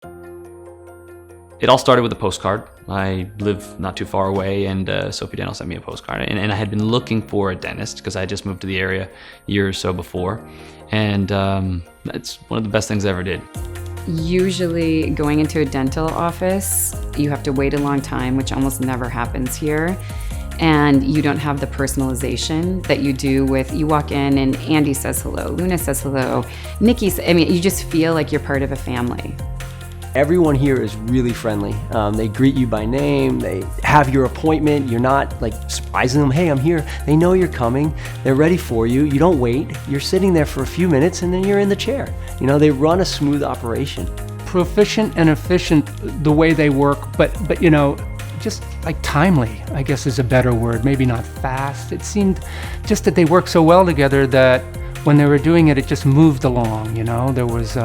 It all started with a postcard. I live not too far away, and SoFi Dental sent me a postcard. And I had been looking for a dentist because I just moved to the area a year or so before. And it's one of the best things I ever did. Usually going into a dental office, you have to wait a long time, which almost never happens here. And you don't have the personalization that you do with, you walk in and Andy says hello, Luna says hello, Nikki, you just feel like you're part of a family. Everyone here is really friendly. They greet you by name, they have your appointment, you're not like surprising them, hey, I'm here. They know you're coming, they're ready for you, you don't wait, you're sitting there for a few minutes and then you're in the chair. You know, they run a smooth operation. Proficient and efficient the way they work, but you know, just like timely, I guess is a better word, maybe not fast. It seemed just that they worked so well together that when they were doing it, it just moved along, you know? There was,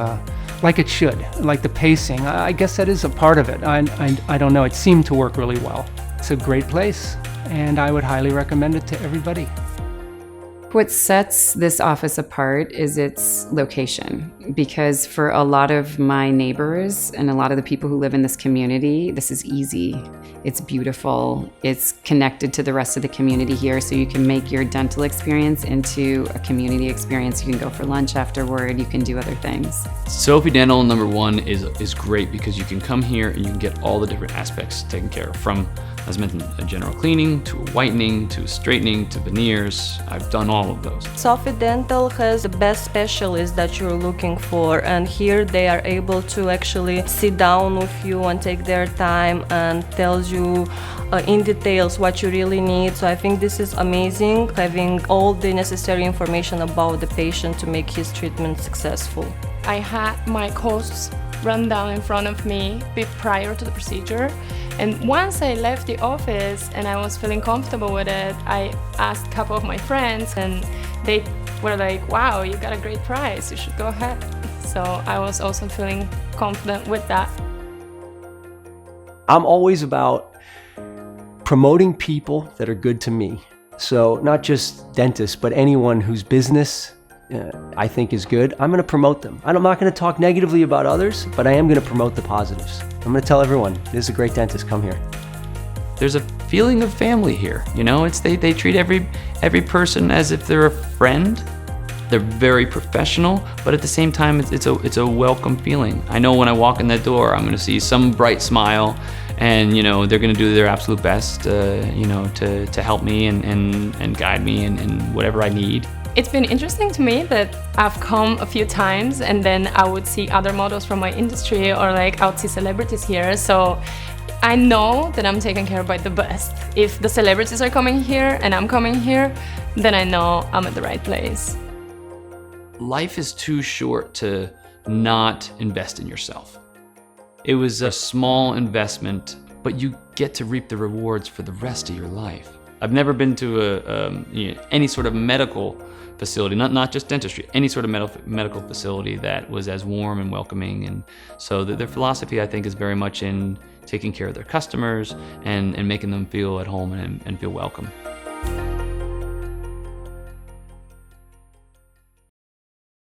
like it should, like the pacing. I guess that is a part of it. I don't know, it seemed to work really well. It's a great place, and I would highly recommend it to everybody. What sets this office apart is its location, because for a lot of my neighbors and a lot of the people who live in this community, this is easy. It's beautiful. It's connected to the rest of the community here, so you can make your dental experience into a community experience. You can go for lunch afterward. You can do other things. SoFi Dental, number one, is great because you can come here and you can get all the different aspects taken care of, from, as mentioned, a general cleaning, to a whitening, to a straightening, to veneers. I've done all of those. SoFi Dental has the best specialists that you're looking for, and here they are able to actually sit down with you and take their time and tells you in details what you really need. So I think this is amazing, having all the necessary information about the patient to make his treatment successful. I had my costs run down in front of me prior to the procedure. And once I left the office and I was feeling comfortable with it, I asked a couple of my friends and they were like, wow, you got a great price, you should go ahead. So I was also feeling confident with that. I'm always about promoting people that are good to me. So not just dentists, but anyone whose business I think is good, I'm going to promote them. I'm not going to talk negatively about others, but I am going to promote the positives. I'm going to tell everyone, this is a great dentist, come here. There's a feeling of family here, you know? They treat every person as if they're a friend. They're very professional, but at the same time, it's a welcome feeling. I know when I walk in that door, I'm going to see some bright smile, and you know they're going to do their absolute best, you know, to help me and guide me in whatever I need. It's been interesting to me that I've come a few times and then I would see other models from my industry, or like I would see celebrities here. So I know that I'm taken care of by the best. If the celebrities are coming here and I'm coming here, then I know I'm at the right place. Life is too short to not invest in yourself. It was a small investment, but you get to reap the rewards for the rest of your life. I've never been to any sort of medical facility, not just dentistry, any sort of medical facility that was as warm and welcoming. And so their philosophy, I think, is very much in taking care of their customers and making them feel at home and feel welcome.